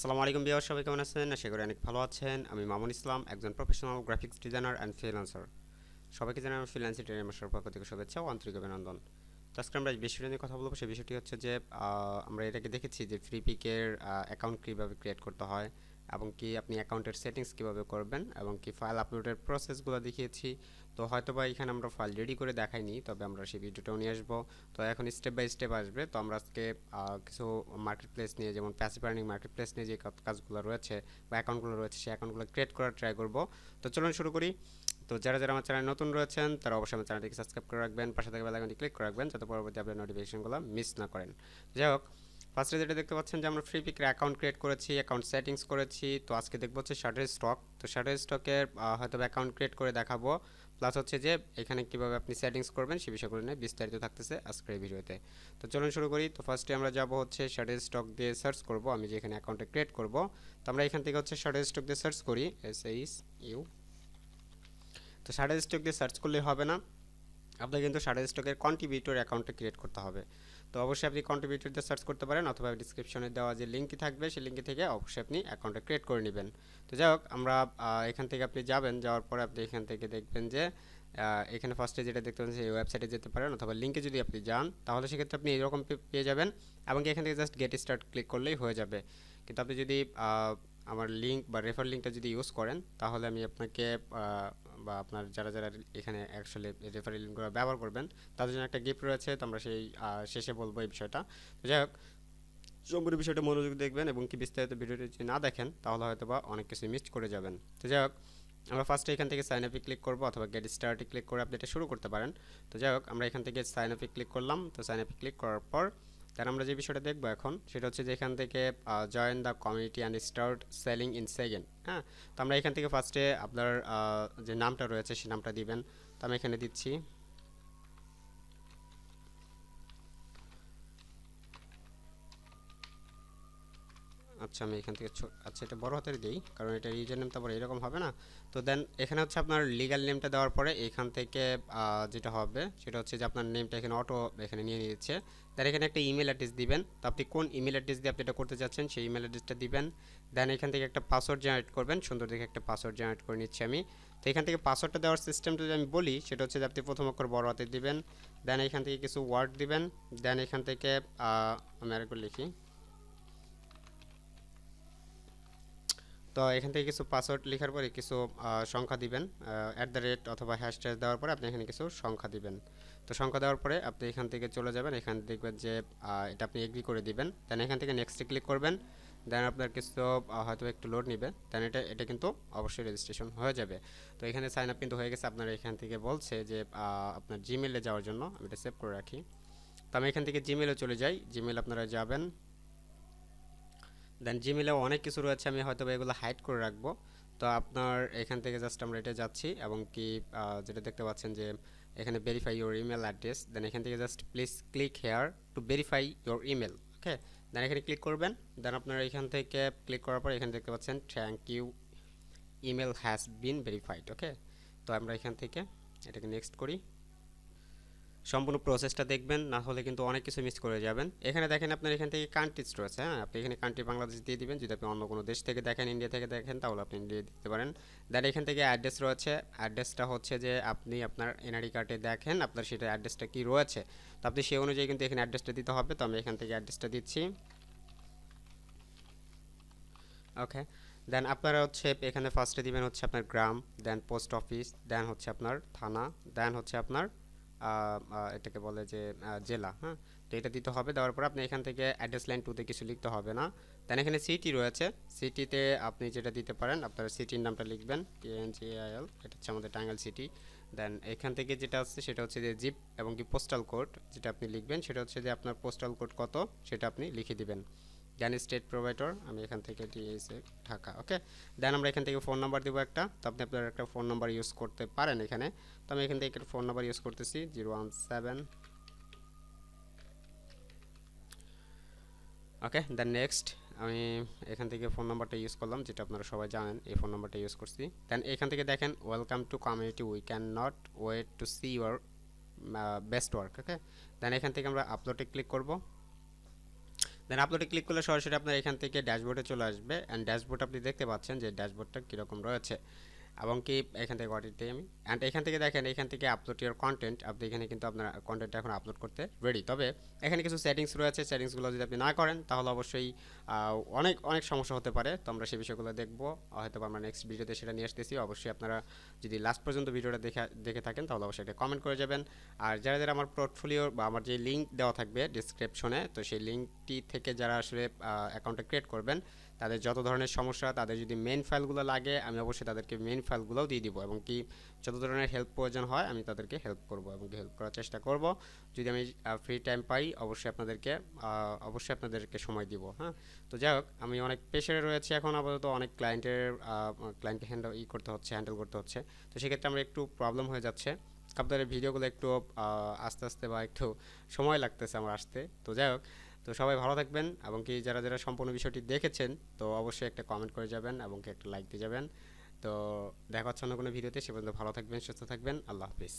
আসসালামু আলাইকুম ভিউয়ার, সবাই কেমন আছেন? আশা করি অনেক ভালো আছেন। আমি মামুন ইসলাম, একজন professional graphics designer and freelancer. সবাইকে জানাই আমার ফ্রিল্যান্সিং ট্রেনিং মাস্টার পক্ষ থেকে শুভেচ্ছা ও আন্তরিক অভিনন্দন। তো আজকে আমরা যে বিষয়টা নিয়ে কথা বলবো সেই বিষয়টি হচ্ছে যে আমরা এটাকে দেখেছি যে ফ্রিপিকের অ্যাকাউন্ট কীভাবে ক্রিয়েট করতে হয় এবং কি আপনি অ্যাকাউন্টের সেটিংস কীভাবে করবেন এবং কি ফাইল আপলোডের প্রসেসগুলো দেখিয়েছি। তো হয়তো বা এখানে আমরা ফাইল রেডি করে দেখাইনি, তবে আমরা সেই ভিডিওটাও নিয়ে আসবো। তো এখন স্টেপ বাই স্টেপ আসবে। তো আমরা আজকে কিছু মার্কেট প্লেস নিয়ে, যেমন প্যাসিভ আর্নিং মার্কেট প্লেস নিয়ে যে কাজগুলো রয়েছে বা অ্যাকাউন্টগুলো রয়েছে সেই অ্যাকাউন্টগুলো ক্রিয়েট করার ট্রাই করব। তো চলুন শুরু করি। তো যারা যারা আমার চ্যানেল নতুন রয়েছেন তারা অবশ্যই আমার চ্যানেলটিকে সাবস্ক্রাইব করে রাখবেন, পাশে থাকা বেল আইকনটি ক্লিক করে রাখবেন যাতে পরবর্তী আপডেট নোটিফিকেশনগুলো মিস না করেন। যাই হোক, ফার্স্টে যেটা দেখতে পাচ্ছেন যে আমরা ফ্রিপিকের অ্যাকাউন্ট ক্রিয়েট করেছি, অ্যাকাউন্ট সেটিংস করেছি। তো আজকে দেখবো হচ্ছে শাটারস্টক। তো শাটারস্টকের হয়তো অ্যাকাউন্ট ক্রিয়েট করে দেখাবো, প্লাস হচ্ছে যে এখানে কীভাবে আপনি সেটিংস করবেন সেই বিষয়গুলো নিয়ে বিস্তারিত থাকতেছে আজকের এই ভিডিওতে। তো চলুন শুরু করি। তো ফার্স্টে আমরা যাব হচ্ছে শাটারস্টক দিয়ে সার্চ করব, আমি যে এখানে অ্যাকাউন্টটা ক্রিয়েট করব। তো আমরা এখান থেকে হচ্ছে শাটারস্টক দিয়ে সার্চ করি, SHU। তো শাটারস্টক দিয়ে সার্চ করলে হবে না, আপনাকে কিন্তু শাটারস্টকের কন্ট্রিবিউটর অ্যাকাউন্টটা ক্রিয়েট করতে হবে। তো অবশ্যই আপনি কন্ট্রিবিউটর দিয়ে সার্চ করতে পারেন, অথবা ডিসক্রিপশনে দেওয়া যে লিঙ্কটি থাকবে সেই লিঙ্ক থেকে অবশ্যই আপনি অ্যাকাউন্টটা ক্রিয়েট করে নেবেন। তো যাই হোক, আমরা এখান থেকে আপনি যাবেন, যাওয়ার পরে আপনি এখান থেকে দেখবেন যে এখানে ফার্স্টে যেটা দেখতে পাচ্ছেন এই ওয়েবসাইটে যেতে পারেন, অথবা লিঙ্কে যদি আপনি যান তাহলে সেক্ষেত্রে আপনি এরকম পেয়ে যাবেন এবং এখান থেকে জাস্ট গেট স্টার্ট ক্লিক করলেই হয়ে যাবে। কিন্তু আপনি যদি আমার লিঙ্ক বা রেফার লিঙ্কটা যদি ইউজ করেন তাহলে আমি আপনাকে বা আপনার যারা যারা এখানে অ্যাকচুয়ালি রেফারেল লিঙ্কগুলো ব্যবহার করবেন তাদের জন্য একটা গিফট রয়েছে। তো আমরা সেই শেষে বলবো এই বিষয়টা। তো যাই হোক, সম্পূর্ণ বিষয়টা মনোযোগ দেখবেন এবং কি বিস্তারিত ভিডিওটি যদি না দেখেন তাহলে হয়তো বা অনেক কিছু মিস করে যাবেন। তো যাই হোক, আমরা ফার্স্টে এখান থেকে সাইন আপে ক্লিক করবো, অথবা গেট স্টার্টে ক্লিক করে আপনি এটা শুরু করতে পারেন। তো যাই হোক, আমরা এখান থেকে সাইন আপে ক্লিক করলাম। তো সাইন আপে ক্লিক করার পর তার আমরা যে বিষয়টা দেখবো এখন সেটা হচ্ছে যে এখান থেকে join the community and start selling in second. হ্যাঁ, তো আমরা এখান থেকে ফার্স্টে আপনার যে নামটা রয়েছে সেই নামটা দিবেন। তো আমি এখানে দিচ্ছি। আচ্ছা, আমি এখান থেকে আচ্ছা এটা বড় হাতের দিই, কারণ এটা ইউজার নেম তারপরে এরকম হবে না। তো দেন এখানে হচ্ছে আপনার লিগ্যাল নেমটা দেওয়ার পরে এখান থেকে যেটা হবে সেটা হচ্ছে যে আপনার নেমটা এখানে অটো এখানে নিয়ে নিচ্ছে। দেন এখানে একটা ইমেল অ্যাড্রেস দিবেন। তো আপনি কোন ইমেল অ্যাড্রেস দিয়ে আপনি এটা করতে চাচ্ছেন সেই ইমেল অ্যাড্রেসটা দিবেন। দেন এখান থেকে একটা পাসওয়ার্ড জেনারেট করবেন, সুন্দর দেখে একটা পাসওয়ার্ড জেনারেট করে নিচ্ছি আমি। তো এখান থেকে পাসওয়ার্ডটা দেওয়ার সিস্টেমটা যদি আমি বলি সেটা হচ্ছে যে আপনি প্রথম অক্ষর বড় হাতে দিবেন, দেন এখান থেকে কিছু ওয়ার্ড দিবেন, দেন এখান থেকে আমি আরেকবার লিখি। তো এখান থেকে কিছু পাসওয়ার্ড লেখার পরে কিছু সংখ্যা দিবেন, @ অথবা হ্যাশট্যাগ দেওয়ার পরে আপনি এখানে কিছু সংখ্যা দিবেন। তো সংখ্যা দেওয়ার পরে আপনি এখান থেকে চলে যাবেন, এখানে দেখবেন যে এটা আপনি এগ্রি করে দিবেন। দেন এখান থেকে নেক্সটে ক্লিক করবেন। দেন আপনার কিছু হয়তো একটু লোড নেবে, দেন এটা কিন্তু অবশ্যই রেজিস্ট্রেশন হয়ে যাবে। তো এখানে সাইন আপ কিন্তু হয়ে গেছে। আপনার এখান থেকে বলছে যে আপনার জিমেলে যাওয়ার জন্য, আমি এটা সেভ করে রাখি। তো আমি এখান থেকে জিমেলে চলে যাই, জিমেল আপনারা যাবেন। দেন জিমেলেও অনেক কিছু রয়েছে, আমি হয়তো এগুলো হাইড করে রাখবো। তো আপনার এখান থেকে জাস্ট আমরা এটা যাচ্ছি এবং কি যেটা দেখতে পাচ্ছেন যে এখানে verify your email address. Then এখান থেকে just please click here to verify your email. Okay, then এখানে ক্লিক করবেন। দেন আপনারা এখান থেকে ক্লিক করার পর এখানে দেখতে পাচ্ছেন thank you, email has been verified. Okay, তো আমরা এখান থেকে এটাকে নেক্সট করি। সম্পূর্ণ প্রসেসটা দেখবেন, না হলে কিন্তু অনেক কিছু মিস করে যাবেন। এখানে দেখেন আপনার এখান থেকে কান্ট্রিজ রয়েছে। হ্যাঁ, আপনি এখানে কান্ট্রি বাংলাদেশ দিয়ে দিবেন। যদি আপনি অন্য কোনো দেশ থেকে দেখেন, ইন্ডিয়া থেকে দেখেন, তাহলে আপনি ইন্ডিয়া দিতে পারেন। দেন এখান থেকে অ্যাড্রেস রয়েছে। অ্যাড্রেসটা হচ্ছে যে আপনি আপনার এনআরই কার্ডে দেখেন আপনার সেটা অ্যাড্রেসটা কী রয়েছে, তো আপনি সেই অনুযায়ী কিন্তু এখানে অ্যাড্রেসটা দিতে হবে। তো আমি এখান থেকে অ্যাড্রেসটা দিচ্ছি। ওকে, দেন আপনারা হচ্ছে এখানে ফার্স্টে দিবেন হচ্ছে আপনার গ্রাম, দেন পোস্ট অফিস, দেন হচ্ছে আপনার থানা, দেন হচ্ছে আপনার এটাকে বলে যে জেলা। হ্যাঁ, তো এটা দিতে হবে। দেওয়ার পর আপনি এখান থেকে অ্যাড্রেস লাইন 2তে কিছু লিখতে হবে না। দেন এখানে সিটি রয়েছে, সিটিতে আপনি যেটা দিতে পারেন আপনার সিটির নামটা লিখবেন, TNGIL, এটা হচ্ছে আমাদের টাঙ্গাইল সিটি। দেন এখান থেকে যেটা আছে সেটা হচ্ছে যে জিপ এবং কি পোস্টাল কোড যেটা আপনি লিখবেন সেটা হচ্ছে যে আপনার পোস্টাল কোড কত সেটা আপনি লিখে দিবেন। দেন স্টেট প্রোভাইডার, আমি এখান থেকে দিয়েছি ঢাকা। ওকে, দেন আমরা এখান থেকে ফোন নাম্বার দেবো একটা। তো আপনি আপনার একটা ফোন নাম্বার ইউজ করতে পারেন এখানে। তো আমি এখান থেকে একটা ফোন নাম্বার ইউজ করতেছি 017। ওকে, দেন নেক্সট আমি এখান থেকে ফোন নাম্বারটা ইউজ করলাম, যেটা আপনারা সবাই জানেন, এই ফোন নাম্বারটা ইউজ করছি। দেন এখান থেকে দেখেন welcome to community, we can not wait to see your best work. Okay, then এখান থেকে আমরা আপলোডে ক্লিক করব। দেন আপলোডে ক্লিক করলে সরাসরি আপনার এখান থেকে ড্যাশবোর্ডে চলে আসবে, অ্যান্ড ড্যাশবোর্ড আপনি দেখতে পাচ্ছেন যে ড্যাশবোর্ডটা কীরকম রয়েছে, এবং কি এখান থেকে অডিটে আমি অ্যান্ড এখান থেকে দেখেন এখান থেকে আপলোড ইউর কন্টেন্ট, আপনি এখানে কিন্তু আপনার কন্টেন্টটা এখন আপলোড করতে রেডি। তবে এখানে কিছু সেটিংস রয়েছে, সেটিংসগুলো যদি আপনি না করেন তাহলে অবশ্যই অনেক অনেক সমস্যা হতে পারে। তো আমরা সেই বিষয়গুলো দেখবো, হয়তো আমরা নেক্সট ভিডিওতে সেটা নিয়ে আসতেছি। অবশ্যই আপনারা যদি লাস্ট পর্যন্ত ভিডিওটা দেখে থাকেন তাহলে অবশ্যই এটা কমেন্ট করে যাবেন। আর যারা যারা আমার পোর্টফোলিও বা আমার যে লিঙ্ক দেওয়া থাকবে ডিসক্রিপশনে, তো সেই লিঙ্কটি থেকে যারা আসলে অ্যাকাউন্টটা ক্রিয়েট করবেন, তাদের যত ধরনের সমস্যা, তাদের যদি মেন ফাইলগুলো লাগে আমি অবশ্যই তাদেরকে মেন ফাইলগুলোও দিয়ে দিব, এবং কি যত ধরনের হেল্প প্রয়োজন হয় আমি তাদেরকে হেল্প করব এবং হেল্প করার চেষ্টা করব। যদি আমি ফ্রি টাইম পাই অবশ্যই আপনাদেরকে সময় দিব। হ্যাঁ, তো যাই হোক, আমি অনেক প্রেশারে রয়েছে এখন আপাতত, অনেক ক্লায়েন্টকে হ্যান্ডেল করতে হচ্ছে। তো সেক্ষেত্রে আমার একটু প্রবলেম হয়ে যাচ্ছে, আপনাদের ভিডিওগুলো একটু আস্তে আস্তে বা একটু সময় লাগতেছে আমার আসতে। তো যাই হোক, তো সবাই ভালো থাকবেন, এবং কি যারা যারা সম্পূর্ণ বিষয়টি দেখেছেন তো অবশ্যই একটা কমেন্ট করে যাবেন এবং কি একটা লাইক দিয়ে যাবেন। তো দেখা হচ্ছে অন্য কোনো ভিডিওতে, সে পর্যন্ত ভালো থাকবেন, সুস্থ থাকবেন, আল্লাহ হাফিজ।